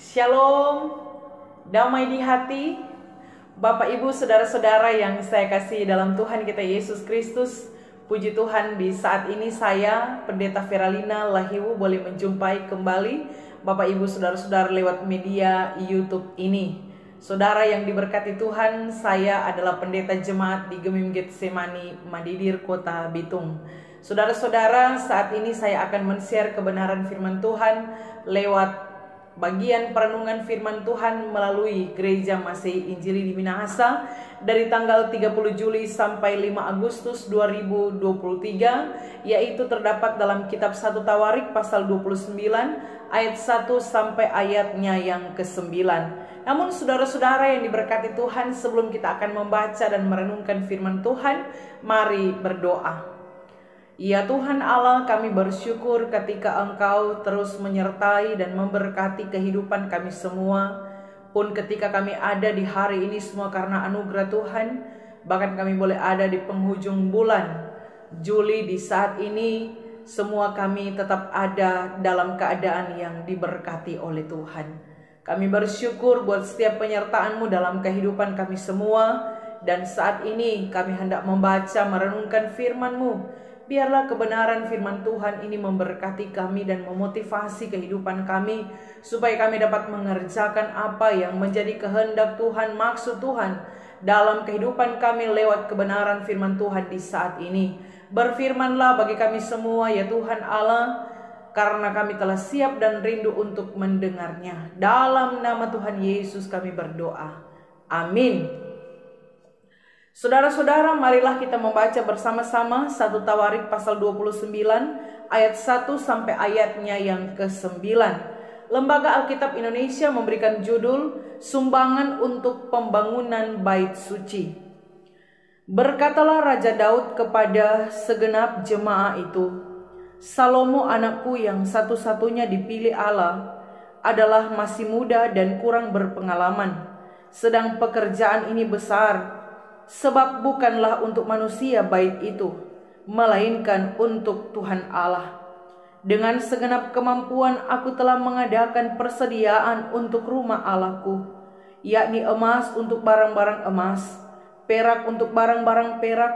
Shalom, damai di hati, Bapak Ibu saudara-saudara yang saya kasih dalam Tuhan kita Yesus Kristus. Puji Tuhan, di saat ini saya, Pendeta Veralina Lahiwu, boleh menjumpai kembali Bapak Ibu saudara-saudara lewat media YouTube ini. Saudara yang diberkati Tuhan, saya adalah pendeta jemaat di Gemim Getsemani, Madidir, Kota Bitung. Saudara-saudara, saat ini saya akan men-share kebenaran firman Tuhan lewat bagian perenungan firman Tuhan melalui Gereja Masehi Injili di Minahasa dari tanggal 30 Juli sampai 5 Agustus 2023, yaitu terdapat dalam kitab 1 Tawarik pasal 29 ayat 1 sampai ayatnya yang ke-9. Namun saudara-saudara yang diberkati Tuhan, sebelum kita akan membaca dan merenungkan firman Tuhan, mari berdoa. Ya Tuhan Allah, kami bersyukur ketika Engkau terus menyertai dan memberkati kehidupan kami semua. Pun ketika kami ada di hari ini semua karena anugerah Tuhan. Bahkan kami boleh ada di penghujung bulan Juli di saat ini, semua kami tetap ada dalam keadaan yang diberkati oleh Tuhan. Kami bersyukur buat setiap penyertaan-Mu dalam kehidupan kami semua. Dan saat ini kami hendak membaca merenungkan firman-Mu. Biarlah kebenaran firman Tuhan ini memberkati kami dan memotivasi kehidupan kami, supaya kami dapat mengerjakan apa yang menjadi kehendak Tuhan, maksud Tuhan dalam kehidupan kami lewat kebenaran firman Tuhan di saat ini. Berfirmanlah bagi kami semua ya Tuhan Allah, karena kami telah siap dan rindu untuk mendengarnya. Dalam nama Tuhan Yesus kami berdoa. Amin. Saudara-saudara, marilah kita membaca bersama-sama 1 Tawarik pasal 29 ayat 1 sampai ayatnya yang ke-9. Lembaga Alkitab Indonesia memberikan judul Sumbangan untuk Pembangunan Bait Suci. Berkatalah Raja Daud kepada segenap jemaah itu, Salomo anakku yang satu-satunya dipilih Allah adalah masih muda dan kurang berpengalaman, sedang pekerjaan ini besar. Sebab bukanlah untuk manusia bait itu, melainkan untuk Tuhan Allah. Dengan segenap kemampuan aku telah mengadakan persediaan untuk rumah Allahku, yakni emas untuk barang-barang emas, perak untuk barang-barang perak,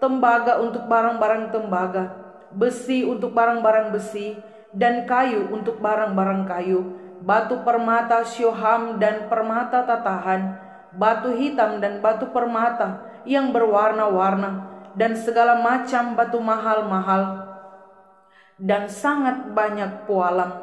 tembaga untuk barang-barang tembaga, besi untuk barang-barang besi, dan kayu untuk barang-barang kayu, batu permata syoham dan permata tatahan, batu hitam dan batu permata yang berwarna-warna, dan segala macam batu mahal-mahal, dan sangat banyak pualam.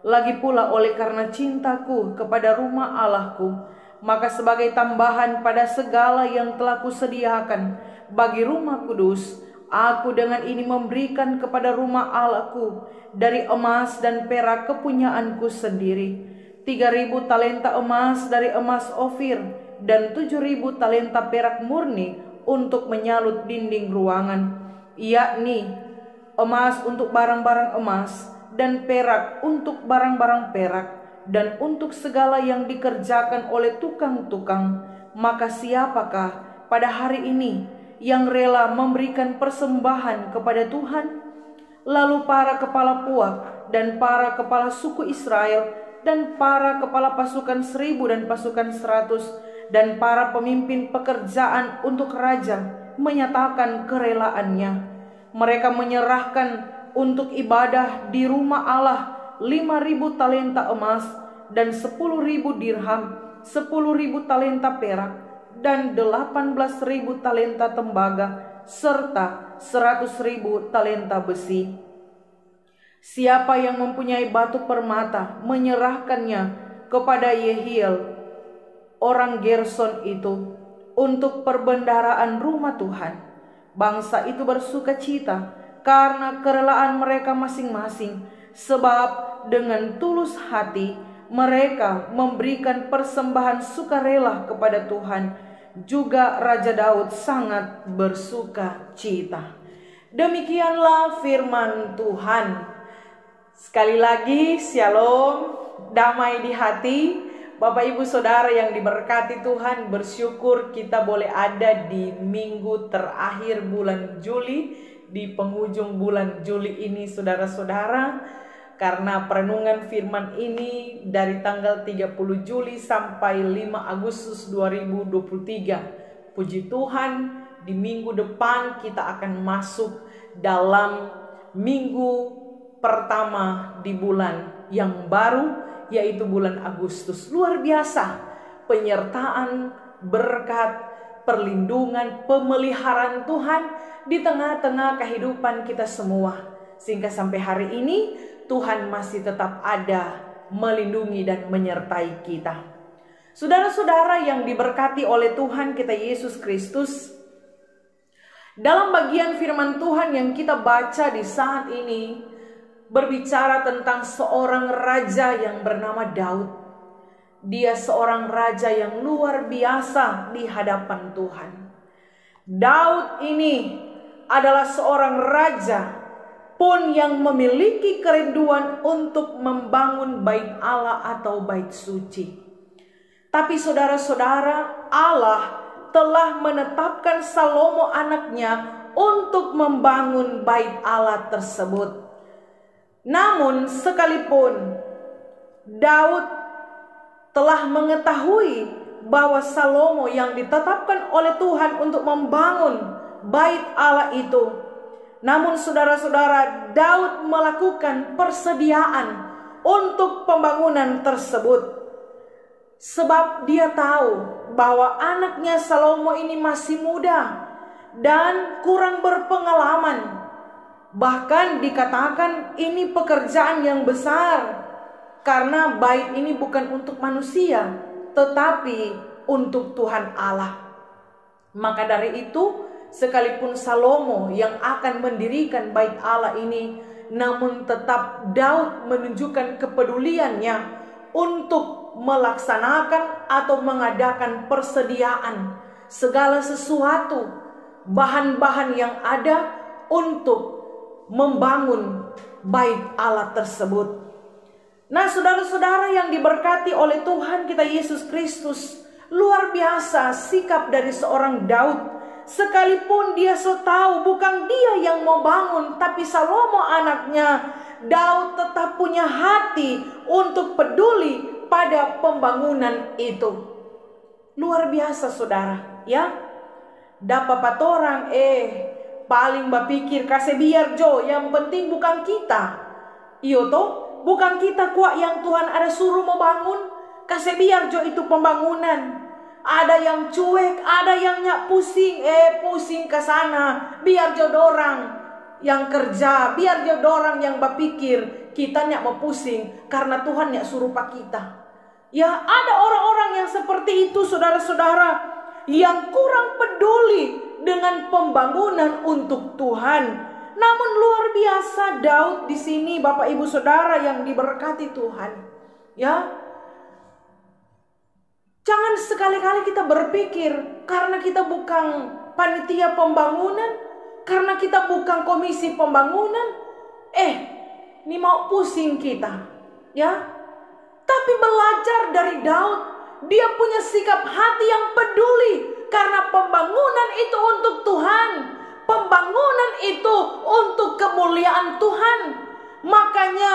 Lagi pula oleh karena cintaku kepada rumah Allahku, maka sebagai tambahan pada segala yang telah kusediakan bagi rumah kudus, aku dengan ini memberikan kepada rumah Allahku dari emas dan perak kepunyaanku sendiri 3.000 talenta emas dari emas Ofir, dan 7.000 talenta perak murni untuk menyalut dinding ruangan, yakni emas untuk barang-barang emas, dan perak untuk barang-barang perak, dan untuk segala yang dikerjakan oleh tukang-tukang. Maka siapakah pada hari ini yang rela memberikan persembahan kepada Tuhan? Lalu para kepala puak dan para kepala suku Israel dan para kepala pasukan 1.000 dan pasukan 100 dan para pemimpin pekerjaan untuk raja menyatakan kerelaannya. Mereka menyerahkan untuk ibadah di rumah Allah 5.000 talenta emas dan 10.000 dirham, 10.000 talenta perak, dan 18.000 talenta tembaga, serta 100.000 talenta besi. Siapa yang mempunyai batu permata menyerahkannya kepada Yehiel orang Gerson itu untuk perbendaharaan rumah Tuhan. Bangsa itu bersuka cita karena kerelaan mereka masing-masing, sebab dengan tulus hati mereka memberikan persembahan sukarela kepada Tuhan. Juga Raja Daud sangat bersuka cita. Demikianlah firman Tuhan. Sekali lagi, shalom, damai di hati. Bapak Ibu Saudara yang diberkati Tuhan, bersyukur kita boleh ada di minggu terakhir bulan Juli, di penghujung bulan Juli ini saudara-saudara. karena perenungan firman ini dari tanggal 30 Juli sampai 5 Agustus 2023. Puji Tuhan, di minggu depan kita akan masuk dalam minggu pertama di bulan yang baru, yaitu bulan Agustus. Luar biasa penyertaan, berkat, perlindungan, pemeliharaan Tuhan di tengah-tengah kehidupan kita semua. Sehingga sampai hari ini Tuhan masih tetap ada, melindungi dan menyertai kita. Saudara-saudara yang diberkati oleh Tuhan kita Yesus Kristus, dalam bagian firman Tuhan yang kita baca di saat ini berbicara tentang seorang raja yang bernama Daud. Dia seorang raja yang luar biasa di hadapan Tuhan. Daud ini adalah seorang raja pun yang memiliki kerinduan untuk membangun bait Allah atau bait suci. Tapi saudara-saudara, Allah telah menetapkan Salomo anaknya untuk membangun bait Allah tersebut. Namun sekalipun Daud telah mengetahui bahwa Salomo yang ditetapkan oleh Tuhan untuk membangun bait Allah itu, namun saudara-saudara, Daud melakukan persediaan untuk pembangunan tersebut. Sebab dia tahu bahwa anaknya Salomo ini masih muda dan kurang berpengalaman. Bahkan dikatakan ini pekerjaan yang besar, karena bait ini bukan untuk manusia, tetapi untuk Tuhan Allah. Maka dari itu, sekalipun Salomo yang akan mendirikan bait Allah ini, namun tetap Daud menunjukkan kepeduliannya untuk melaksanakan atau mengadakan persediaan segala sesuatu, bahan-bahan yang ada untuk membangun bait Allah tersebut. Nah, saudara-saudara yang diberkati oleh Tuhan kita Yesus Kristus, luar biasa sikap dari seorang Daud. Sekalipun dia tahu bukan dia yang mau bangun, tapi Salomo anaknya, Daud tetap punya hati untuk peduli pada pembangunan itu. Luar biasa saudara, ya. Dapat patorang paling bapikir kasih biar Jo, yang penting bukan kita. Iyo toh, bukan kita kuat yang Tuhan ada suruh mau bangun, kasih biar Jo itu pembangunan. Ada yang cuek, ada yang nyak pusing, pusing ke sana, biar Jo dorang yang kerja, biar Jo dorang yang berpikir, kita nyak mau pusing karena Tuhan nyak suruh pak kita. Ya, ada orang-orang yang seperti itu saudara-saudara, yang kurang peduli dengan pembangunan untuk Tuhan. Namun luar biasa Daud di sini, Bapak Ibu Saudara yang diberkati Tuhan. Ya, jangan sekali-kali kita berpikir karena kita bukan panitia pembangunan, karena kita bukan komisi pembangunan, ini mau pusing kita, ya. Tapi belajar dari Daud, dia punya sikap hati yang peduli karena pembangunan itu untuk Tuhan, pembangunan itu untuk kemuliaan Tuhan. Makanya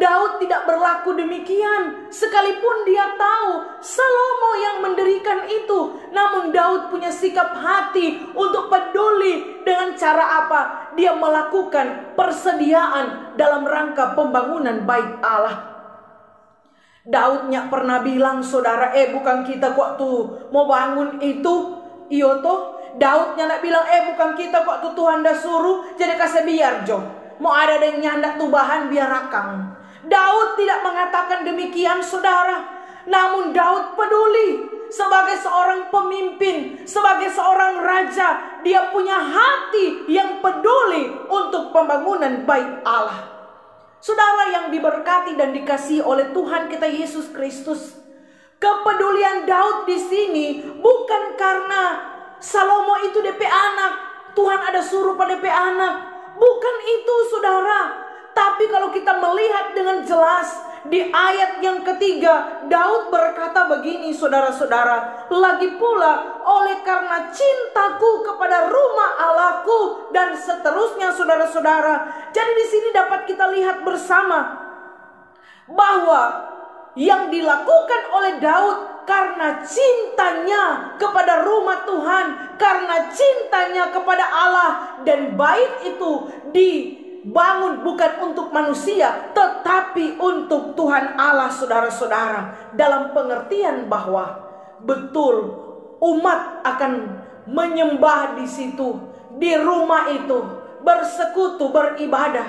Daud tidak berlaku demikian, sekalipun dia tahu Salomo yang mendirikan itu. Namun Daud punya sikap hati untuk peduli dengan cara apa? Dia melakukan persediaan dalam rangka pembangunan bait Allah. Daudnya pernah bilang saudara, bukan kita kok tuh mau bangun itu. Iyo toh, Daudnya nak bilang, bukan kita kok tuh Tuhan dah suruh, jadi kasih biar Jo. Mau ada yang nyandak tuh bahan biar akang. Daud tidak mengatakan demikian saudara. Namun Daud peduli sebagai seorang pemimpin, sebagai seorang raja. Dia punya hati yang peduli untuk pembangunan bait Allah. Saudara yang diberkati dan dikasihi oleh Tuhan kita Yesus Kristus, kepedulian Daud di sini bukan karena Salomo itu DP anak, Tuhan ada suruh pada DP anak. Bukan itu saudara. Tapi kalau kita melihat dengan jelas di ayat yang ketiga, Daud berkata begini saudara-saudara, lagi pula oleh karena cintaku kepada rumah Allahku, dan seterusnya saudara-saudara. Jadi di sini dapat kita lihat bersama bahwa yang dilakukan oleh Daud karena cintanya kepada rumah Tuhan, karena cintanya kepada Allah, dan bait itu dibangun bukan untuk manusia tetapi untuk Tuhan Allah, saudara-saudara, dalam pengertian bahwa betul umat akan menyembah di situ, di rumah itu, bersekutu, beribadah,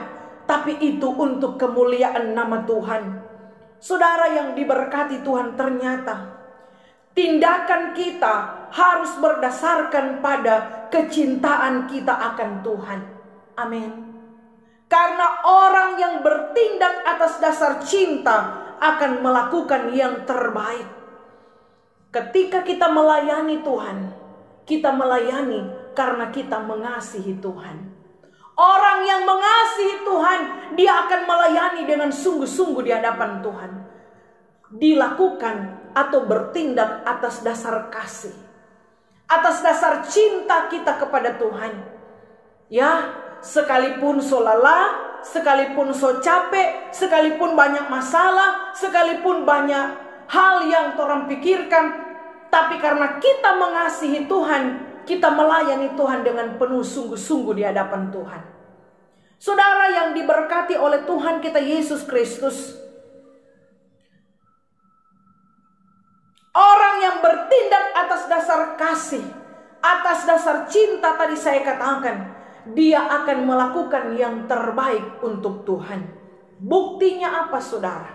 tapi itu untuk kemuliaan nama Tuhan. Saudara yang diberkati Tuhan, ternyata tindakan kita harus berdasarkan pada kecintaan kita akan Tuhan. Amin. Karena orang yang bertindak atas dasar cinta akan melakukan yang terbaik. Ketika kita melayani Tuhan, kita melayani karena kita mengasihi Tuhan. Orang yang mengasihi Tuhan, dia akan melayani dengan sungguh-sungguh di hadapan Tuhan. Dilakukan atau bertindak atas dasar kasih, atas dasar cinta kita kepada Tuhan. Ya, sekalipun so lelah, sekalipun so capek, sekalipun banyak masalah, sekalipun banyak hal yang orang pikirkan, tapi karena kita mengasihi Tuhan, kita melayani Tuhan dengan penuh sungguh-sungguh di hadapan Tuhan. Saudara yang diberkati oleh Tuhan kita Yesus Kristus, orang yang bertindak atas dasar kasih, atas dasar cinta tadi saya katakan, dia akan melakukan yang terbaik untuk Tuhan. Buktinya apa, saudara?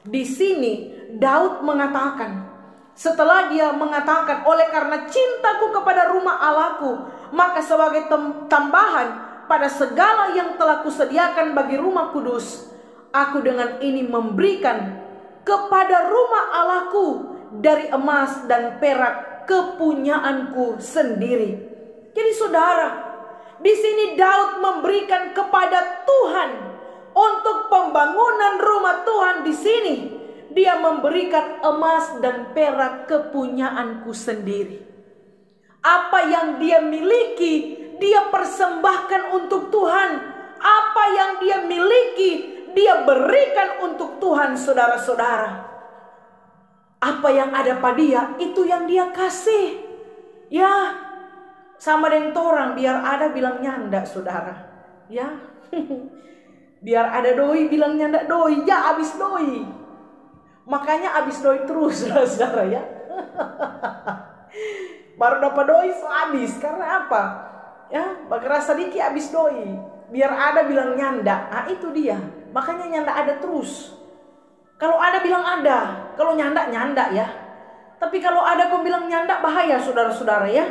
Di sini Daud mengatakan, setelah dia mengatakan, oleh karena cintaku kepada rumah Allahku, maka sebagai tambahan pada segala yang telah kusediakan bagi rumah kudus, aku dengan ini memberikan kepada rumah Allahku dari emas dan perak kepunyaanku sendiri. Jadi saudara, di sini Daud memberikan kepada Tuhan untuk pembangunan rumah Tuhan. Di sini dia memberikan emas dan perak kepunyaanku sendiri. Apa yang dia miliki, dia persembahkan untuk Tuhan. Apa yang dia miliki, dia berikan untuk Tuhan, saudara-saudara. Apa yang ada pada dia, itu yang dia kasih. Ya, sama dengan orang, biar ada bilang nyanda, saudara. Ya, biar ada doi bilang nyanda doi, ya abis doi. Makanya abis doi terus, saudara ya. Baru dapat doi so abis. Karena apa? Ya, berasa dikit abis doi. Biar ada bilang nyanda. Nah itu dia. Makanya nyanda ada terus. Kalau ada bilang ada. Kalau nyanda, nyanda ya. Tapi kalau ada kau bilang nyanda, bahaya saudara-saudara ya.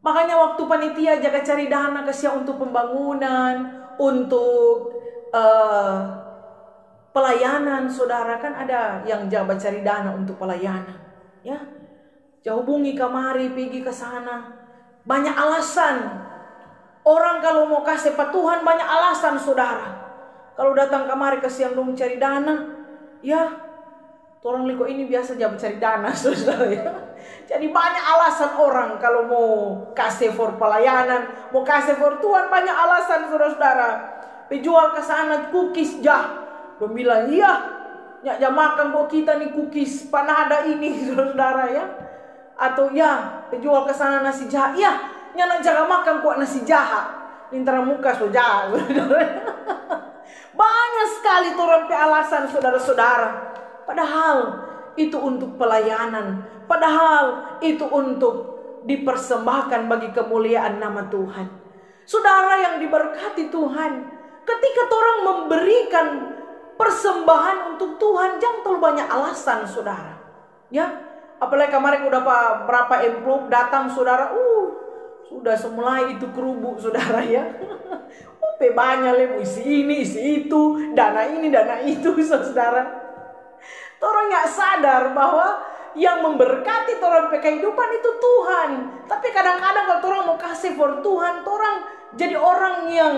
Makanya waktu panitia jaga cari dana kasih untuk pembangunan, untuk pelayanan, saudara, kan ada yang jabat cari dana untuk pelayanan, ya. Hubungi kamari, pergi ke sana. Banyak alasan. Orang kalau mau kasih pak Tuhan banyak alasan, saudara. Kalau datang kamari kasih yang dong cari dana, ya, orang liko ini biasa jabat cari dana, saudara ya. Jadi banyak alasan orang kalau mau kasih for pelayanan, mau kasih for Tuhan, banyak alasan, saudara-saudara. Penjual ke sana cookies jah. Dia bilang, iya, ya makan kok kita nih cookies, panah ada ini, saudara ya. Atau ya, penjual ke sana nasi jaha, iya, nyana jaga makan kok nasi jaha. Lintara muka so jaha, saudara. Banyak sekali turun alasan, saudara-saudara. Padahal itu untuk pelayanan, padahal itu untuk dipersembahkan bagi kemuliaan nama Tuhan. Saudara yang diberkati Tuhan, ketika orang memberikan persembahan untuk Tuhan, jangan terlalu banyak alasan, saudara. Ya, apalagi kemarin udah berapa envelope datang, saudara. Sudah semulai itu kerubuk, saudara ya. Banyak lemu, isi ini, isi itu, dana ini, dana itu, saudara. Orang nggak sadar bahwa yang memberkati orang kehidupan itu Tuhan. Tapi kadang-kadang kalau orang mau kasih for Tuhan, orang jadi orang yang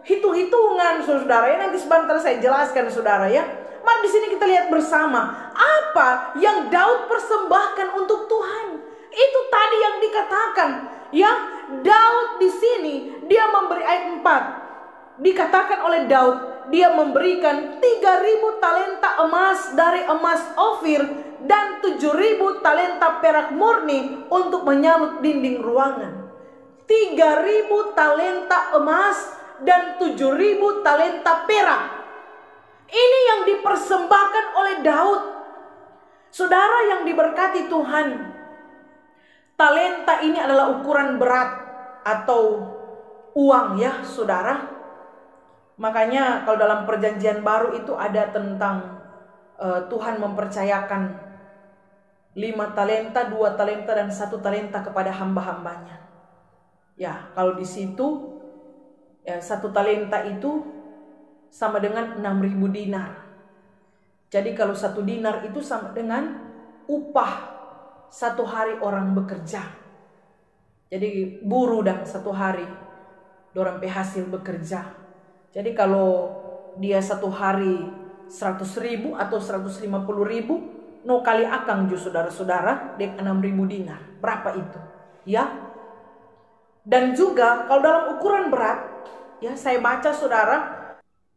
hitung-hitungan, saudara ya. Nanti sebentar saya jelaskan, saudara ya. Mari di sini kita lihat bersama apa yang Daud persembahkan untuk Tuhan. Itu tadi yang dikatakan, ya. Daud di sini dia memberi ayat 4. Dikatakan oleh Daud, dia memberikan 3.000 talenta emas dari emas Ofir dan 7.000 talenta perak murni untuk menyalut dinding ruangan. 3.000 talenta emas dan 7.000 talenta perak. Ini yang dipersembahkan oleh Daud. Saudara yang diberkati Tuhan, talenta ini adalah ukuran berat atau uang ya saudara. Makanya kalau dalam perjanjian baru itu ada tentang Tuhan mempercayakan 5 talenta, 2 talenta dan 1 talenta kepada hamba-hambanya. Ya, kalau di situ ya 1 talenta itu sama dengan 6.000 dinar. Jadi kalau 1 dinar itu sama dengan upah 1 hari orang bekerja. Jadi buruh dan 1 hari dorang hasil bekerja. Jadi kalau dia 1 hari 100.000 atau 150.000, no kali akang ju saudara-saudara dek 6.000 dinar. Berapa itu? Ya. Dan juga kalau dalam ukuran berat, ya saya baca saudara,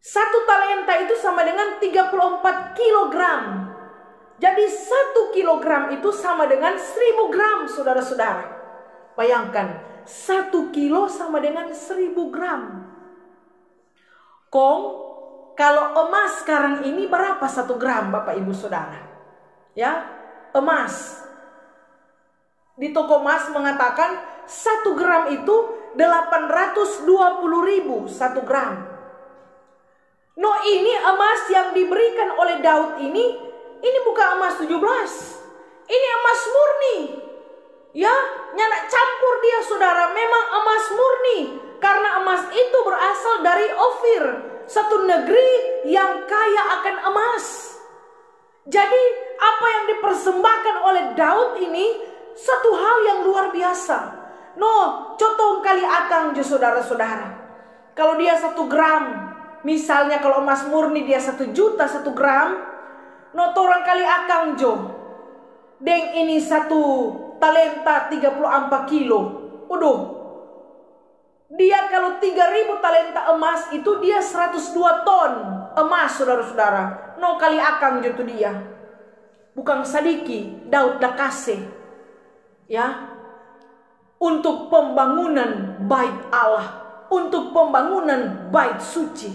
1 talenta itu sama dengan 34 kilogram. Jadi 1 kilogram itu sama dengan 1.000 gram saudara-saudara. Bayangkan 1 kilo sama dengan 1.000 gram. Kalau emas sekarang ini berapa 1 gram Bapak Ibu Saudara? Ya, emas. Di toko emas mengatakan 1 gram itu 820.000 1 gram. No, ini emas yang diberikan oleh Daud ini bukan emas 17. Ini emas murni. Ya, nyanak campur dia saudara, memang emas murni. Karena emas itu berasal dari Ofir, satu negeri yang kaya akan emas. Jadi apa yang dipersembahkan oleh Daud ini satu hal yang luar biasa. No, contoh kali akang jo saudara-saudara. Kalau dia 1 gram, misalnya kalau emas murni dia 1 juta 1 gram, no torang kali akang jo. Deng ini 1 talenta 34 kilo. Udah. Dia kalau 3.000 talenta emas itu dia 102 ton emas saudara-saudara. No kali akang jo tu dia. Bukan sadiki, Daud dah kasih. Ya. Untuk pembangunan bait Allah, untuk pembangunan bait suci.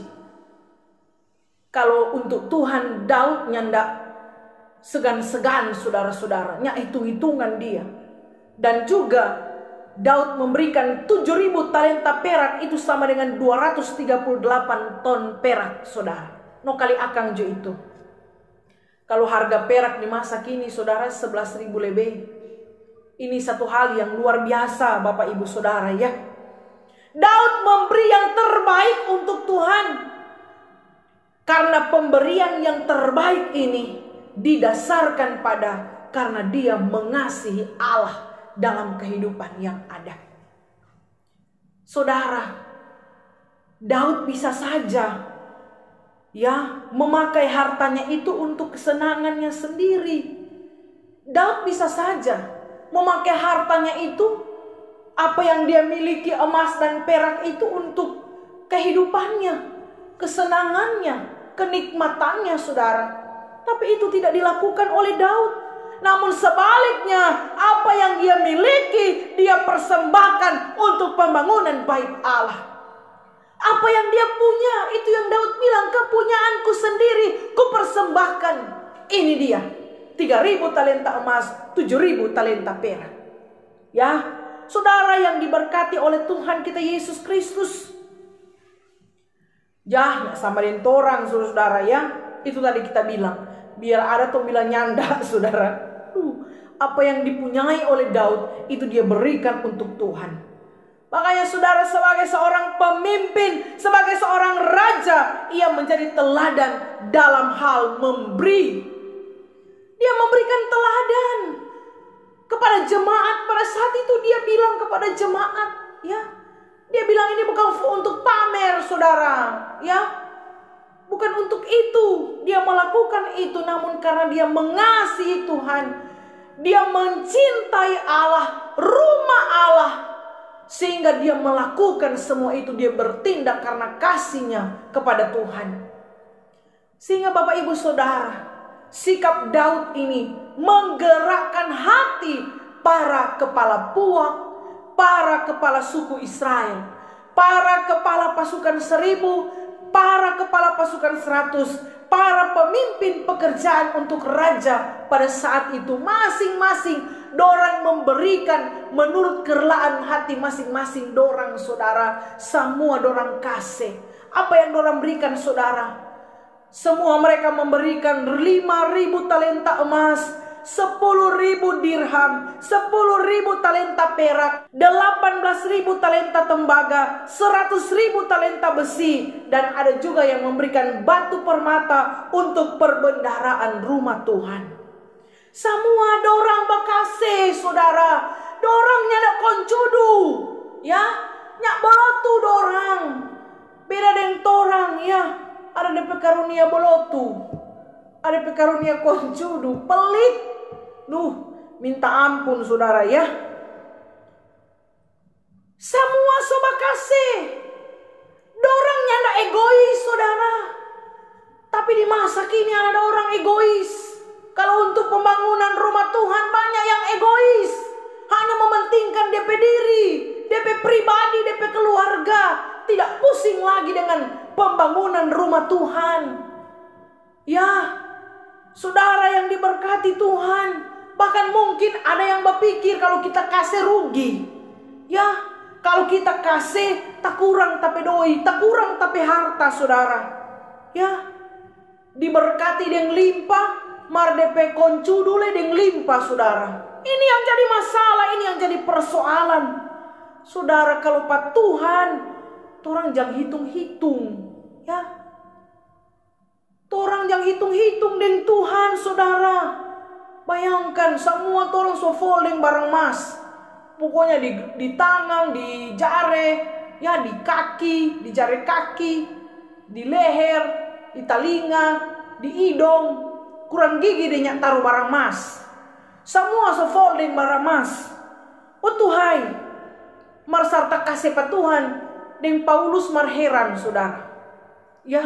Kalau untuk Tuhan, Daud nyandak segan-segan saudara-saudara, nya hitung-hitungan dia. Dan juga Daud memberikan 7.000 talenta perak, itu sama dengan 238 ton perak saudara. No kali akang jo itu. Kalau harga perak di masa kini saudara 11.000 lebih. Ini satu hal yang luar biasa Bapak Ibu Saudara ya. Daud memberi yang terbaik untuk Tuhan. Karena pemberian yang terbaik ini didasarkan karena dia mengasihi Allah dalam kehidupan yang ada. Saudara, Daud bisa saja ya memakai hartanya itu untuk kesenangannya sendiri. Daud bisa saja memakai hartanya itu, apa yang dia miliki emas dan perak itu untuk kehidupannya, kesenangannya, kenikmatannya saudara. Tapi itu tidak dilakukan oleh Daud. Namun sebaliknya, apa yang dia miliki dia persembahkan untuk pembangunan bait Allah. Apa yang dia punya, itu yang Daud bilang, kepunyaanku sendiri ku persembahkan. Ini dia, 3.000 talenta emas, 7.000 talenta perak. Ya, saudara yang diberkati oleh Tuhan kita Yesus Kristus. Ya, sama dengan orang saudara ya. Itu tadi kita bilang, biar ada tuh bilang nyanda saudara. Apa yang dipunyai oleh Daud itu dia berikan untuk Tuhan. Makanya saudara sebagai seorang pemimpin, sebagai seorang raja, ia menjadi teladan dalam hal memberi. Dia memberikan teladan kepada jemaat. Pada saat itu dia bilang kepada jemaat, ya, dia bilang ini bukan untuk pamer saudara, ya, bukan untuk itu dia melakukan itu, namun karena dia mengasihi Tuhan, dia mencintai Allah, rumah Allah, sehingga dia melakukan semua itu. Dia bertindak karena kasihnya kepada Tuhan. Sehingga Bapak Ibu Saudara, sikap Daud ini menggerakkan hati para kepala puak, para kepala suku Israel, para kepala pasukan 1000, para kepala pasukan 100, para pemimpin pekerjaan untuk raja pada saat itu. Masing-masing dorang memberikan menurut kerelaan hati masing-masing dorang, saudara. Semua dorang kasih. Apa yang dorang berikan, saudara? Semua mereka memberikan 5.000 talenta emas, 10.000 dirham, 10.000 talenta perak, 18.000 talenta tembaga, 100.000 talenta besi. Dan ada juga yang memberikan batu permata untuk perbendaharaan rumah Tuhan. Semua dorang bakase, saudara. Dorang nyadak koncudu, ya, nyak bolotu dorang. Beda dengan torang, ya. Ada DP karunia bolotu, ada DP karunia koncudu, pelit. Minta ampun, saudara, ya. Semua soba kasih. Dorang nyanda egois, saudara. Tapi di masa kini ada orang egois. Kalau untuk pembangunan rumah Tuhan banyak yang egois, hanya mementingkan DP diri, DP pribadi, DP keluarga, tidak pusing lagi dengan pembangunan rumah Tuhan. Ya, saudara yang diberkati Tuhan, bahkan mungkin ada yang berpikir kalau kita kasih rugi. Ya, kalau kita kasih tak kurang tapi doi, tak kurang tapi harta, saudara. Ya, diberkati dengan limpah, mar DP koncudule dengan limpah, saudara. Ini yang jadi masalah, ini yang jadi persoalan. Saudara, kalau Pak Tuhan, orang jangan hitung-hitung, ya. Orang jangan hitung-hitung dengan Tuhan, saudara. Bayangkan semua orang so folding barang emas. Pokoknya di tangan, di jari, ya, di kaki, di jari kaki, di leher, di telinga, di hidung. Kurang gigi dia nyak taruh barang emas. Semua so folding barang emas. Oh Tuhan, marsarta kasih Pak Tuhan. Dan Paulus marheran, saudara. Ya,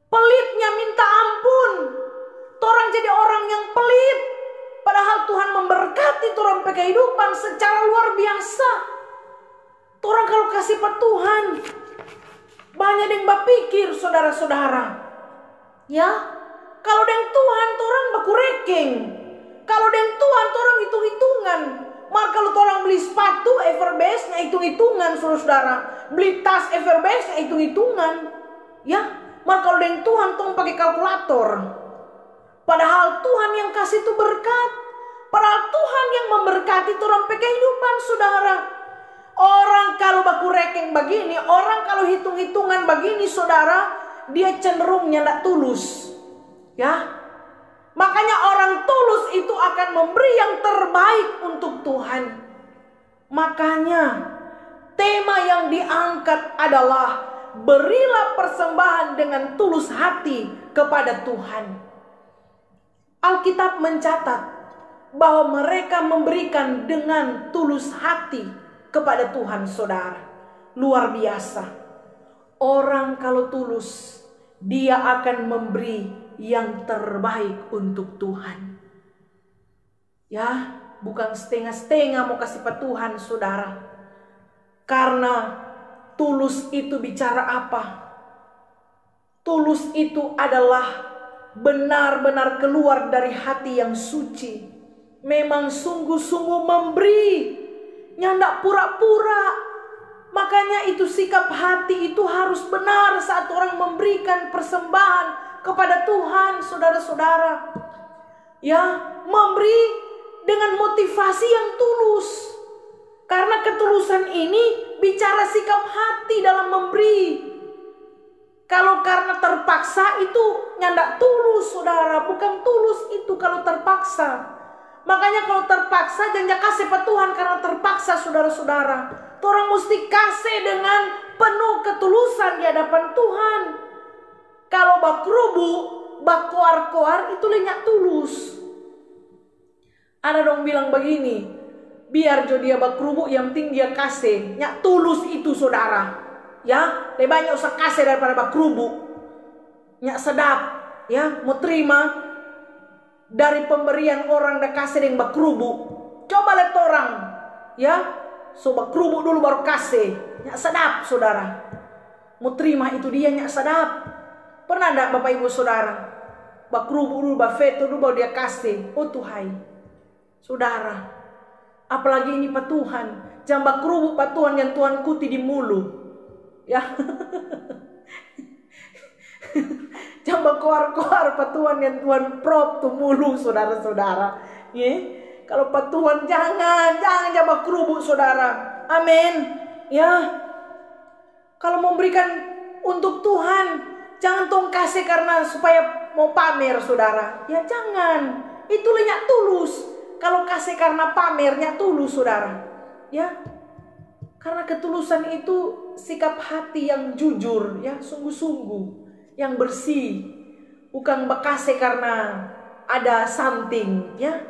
pelitnya minta ampun. Torang jadi orang yang pelit. Padahal Tuhan memberkati torang pe kehidupan secara luar biasa. Torang kalau kasih Pak Tuhan, banyak yang berpikir, saudara-saudara. Ya, kalau dengan Tuhan torang baku reking. Kalau dengan Tuhan torang hitung-hitungan. Mar kalau orang beli sepatu Everbase nya hitung-hitungan, saudara. Beli tas Everbase nya hitung-hitungan. Ya, mar kalau dengan Tuhan tong pakai kalkulator. Padahal Tuhan yang kasih itu berkat. Padahal Tuhan yang memberkati orang pe kehidupan, saudara. Orang kalau baku reking begini, orang kalau hitung-hitungan begini, saudara, dia cenderungnya tidak tulus. Ya. Makanya orang tulus itu akan memberi yang terbaik untuk Tuhan. Makanya tema yang diangkat adalah berilah persembahan dengan tulus hati kepada Tuhan. Alkitab mencatat bahwa mereka memberikan dengan tulus hati kepada Tuhan, saudara. Luar biasa. Orang kalau tulus, dia akan memberi yang terbaik untuk Tuhan. Ya, bukan setengah-setengah mau kasih Pak Tuhan, saudara. Karena tulus itu bicara apa? Tulus itu adalah benar-benar keluar dari hati yang suci. Memang sungguh-sungguh memberi, nyandak pura-pura. Makanya itu sikap hati itu harus benar saat orang memberikan persembahan kepada Tuhan, saudara-saudara. Ya, memberi dengan motivasi yang tulus. Karena ketulusan ini bicara sikap hati dalam memberi. Kalau karena terpaksa itu nyandak tulus, saudara. Bukan tulus itu kalau terpaksa. Makanya kalau terpaksa jangan kasih Pak Tuhan karena terpaksa, saudara-saudara. Orang mesti kasih dengan penuh ketulusan di hadapan Tuhan. Kalau bakrubu, bakoar-koar itu lenyak tulus. Ada dong bilang begini, biar jo dia bakrubu yang penting dia kasih. Nyak tulus itu, saudara. Ya, lebih banyak usah kasih daripada bakrubu. nyak sedap, ya, mau terima dari pemberian orang dah kasih yang bakrubu. Coba lihat orang, ya, so bakrubu dulu baru kasih, nyak sedap saudara. Mau terima itu dia nyak sedap. Pernah enggak Bapak Ibu Saudara, bakrubu dulu, bafeto dulu baru dia kasih. Oh Tuhan, saudara, apalagi ini Pak Tuhan, jangan bakrubu Pak Tuhan yang Tuhan kuti di mulu, ya. Jangan keluar-keluar Pak Tuhan yang Tuhan prop tuh mulu saudara-saudara. Ya, kalau Pak Tuhan jangan bakrubu saudara. Amin. Ya, kalau memberikan untuk Tuhan, jangan tong kasih karena supaya mau pamer saudara. Ya jangan, itu nyak tulus. Kalau kasih karena pamernya tulus saudara. Ya, karena ketulusan itu sikap hati yang jujur, ya, sungguh-sungguh, yang bersih, bukan bekasih karena ada something, ya.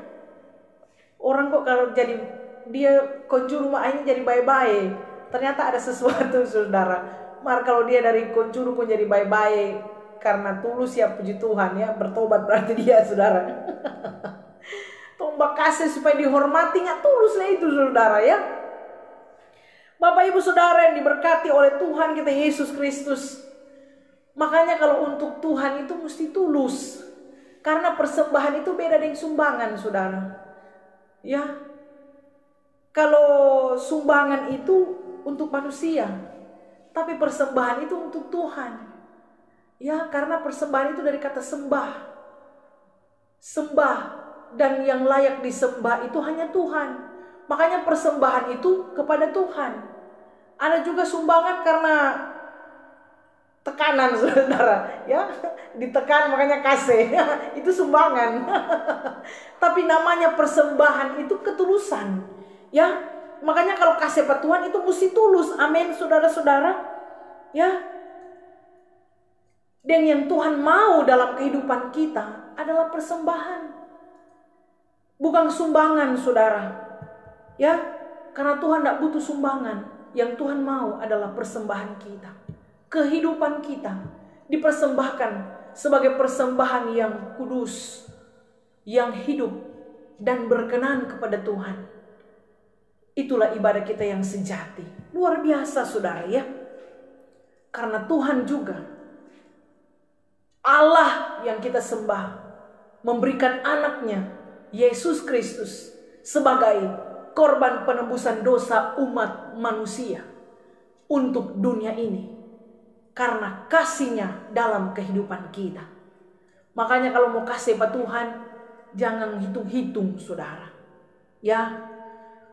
Orang kok kalau jadi dia kunci rumah ini jadi baik-baik, ternyata ada sesuatu saudara. Mar kalau dia dari kuncuru pun jadi baik-baik karena tulus, ya puji Tuhan, ya, bertobat berarti dia saudara. Tombak kasih supaya dihormati, nggak tulus lah itu saudara, ya. Bapak Ibu Saudara yang diberkati oleh Tuhan kita Yesus Kristus. Makanya kalau untuk Tuhan itu mesti tulus. Karena persembahan itu beda dengan sumbangan saudara. Ya, kalau sumbangan itu untuk manusia, tapi persembahan itu untuk Tuhan. Ya, karena persembahan itu dari kata sembah. Sembah, dan yang layak disembah itu hanya Tuhan. Makanya persembahan itu kepada Tuhan. Ada juga sumbangan karena tekanan saudara, ya, ditekan makanya kasih. Itu sumbangan. Tapi namanya persembahan itu ketulusan, ya. Makanya kalau kasih pada Tuhan itu mesti tulus. Amin saudara-saudara, ya. Dan yang Tuhan mau dalam kehidupan kita adalah persembahan, bukan sumbangan saudara, ya. Karena Tuhan tidak butuh sumbangan. Yang Tuhan mau adalah persembahan kita. Kehidupan kita dipersembahkan sebagai persembahan yang kudus, yang hidup dan berkenan kepada Tuhan. Itulah ibadah kita yang sejati. Luar biasa saudara, ya. Karena Tuhan juga, Allah yang kita sembah, memberikan anaknya Yesus Kristus sebagai korban penebusan dosa umat manusia untuk dunia ini. Karena kasihnya dalam kehidupan kita. Makanya kalau mau kasih pada Tuhan, jangan hitung-hitung saudara, ya.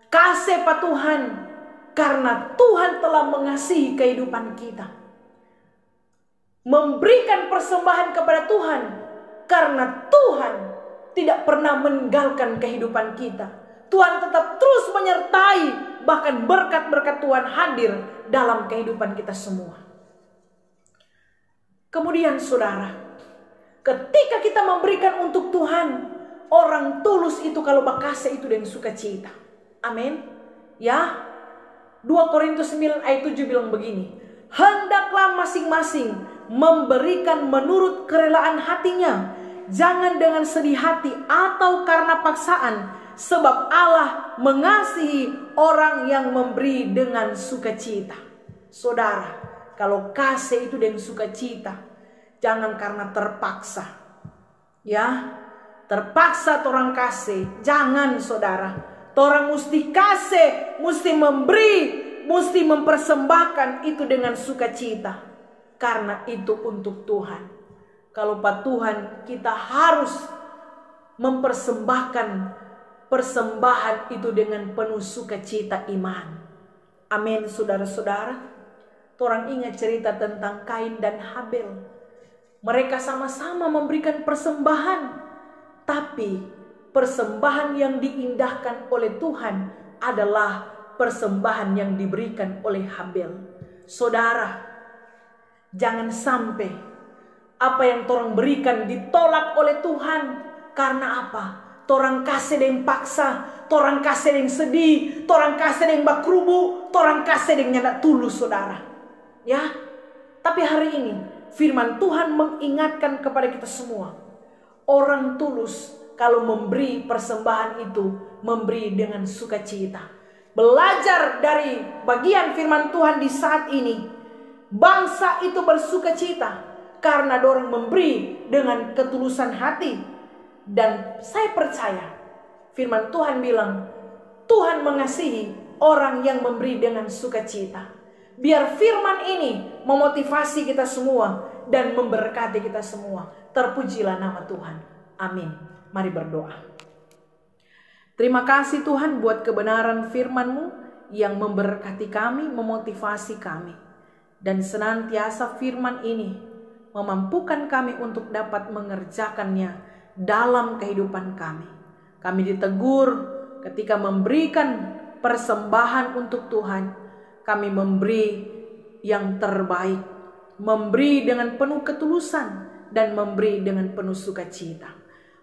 Kasih pada Tuhan karena Tuhan telah mengasihi kehidupan kita. Memberikan persembahan kepada Tuhan karena Tuhan tidak pernah meninggalkan kehidupan kita. Tuhan tetap terus menyertai, bahkan berkat-berkat Tuhan hadir dalam kehidupan kita semua. Kemudian saudara, ketika kita memberikan untuk Tuhan, orang tulus itu kalau bakasih itu dengan sukacita. Amin. Ya. 2 Korintus 9 ayat 7 bilang begini, hendaklah masing-masing memberikan menurut kerelaan hatinya, jangan dengan sedih hati atau karena paksaan, sebab Allah mengasihi orang yang memberi dengan sukacita. Saudara, kalau kasih itu dengan sukacita, jangan karena terpaksa. Ya, terpaksa orang kasih, jangan saudara. Orang mesti kasih, mesti memberi, mesti mempersembahkan itu dengan sukacita. Karena itu untuk Tuhan. Kalau Pak Tuhan, kita harus mempersembahkan persembahan itu dengan penuh sukacita iman. Amin saudara-saudara. Orang ingat cerita tentang Kain dan Habel. Mereka sama-sama memberikan persembahan, tapi persembahan yang diindahkan oleh Tuhan adalah persembahan yang diberikan oleh Habel. Saudara, jangan sampai apa yang orang berikan ditolak oleh Tuhan. Karena apa? Orang kasih dengan paksa, orang kasih dengan sedih, orang kasih dengan bakrubu, orang kasih dengan nyata tulus saudara. Ya, tapi hari ini firman Tuhan mengingatkan kepada kita semua. Orang tulus kalau memberi persembahan itu memberi dengan sukacita. Belajar dari bagian firman Tuhan di saat ini, bangsa itu bersukacita karena dorang memberi dengan ketulusan hati. Dan saya percaya firman Tuhan bilang, Tuhan mengasihi orang yang memberi dengan sukacita. Biar firman ini memotivasi kita semua dan memberkati kita semua. Terpujilah nama Tuhan. Amin. Mari berdoa. Terima kasih Tuhan buat kebenaran firman-Mu yang memberkati kami, memotivasi kami. Dan senantiasa firman ini memampukan kami untuk dapat mengerjakannya dalam kehidupan kami. Kami ditegur ketika memberikan persembahan untuk Tuhan. Kami memberi yang terbaik, memberi dengan penuh ketulusan, dan memberi dengan penuh sukacita.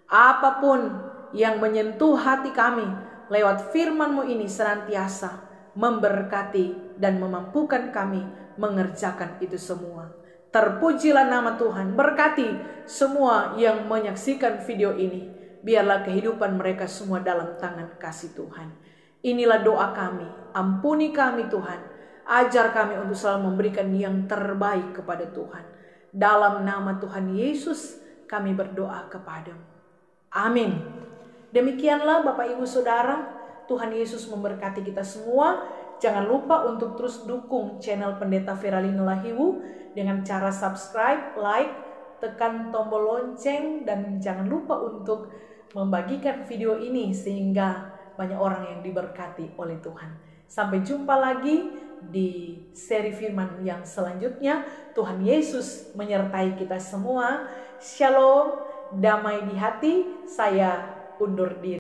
Apapun yang menyentuh hati kami lewat firman-Mu ini senantiasa memberkati dan memampukan kami mengerjakan itu semua. Terpujilah nama Tuhan. Berkati semua yang menyaksikan video ini. Biarlah kehidupan mereka semua dalam tangan kasih Tuhan. Inilah doa kami. Ampuni kami Tuhan. Ajar kami untuk selalu memberikan yang terbaik kepada Tuhan. Dalam nama Tuhan Yesus kami berdoa kepadamu. Amin. Demikianlah Bapak Ibu Saudara, Tuhan Yesus memberkati kita semua. Jangan lupa untuk terus dukung channel Pendeta Feralina Lahiwu dengan cara subscribe, like, tekan tombol lonceng, dan jangan lupa untuk membagikan video ini sehingga banyak orang yang diberkati oleh Tuhan. Sampai jumpa lagi di seri firman yang selanjutnya. Tuhan Yesus menyertai kita semua. Shalom, damai di hati. Saya undur diri.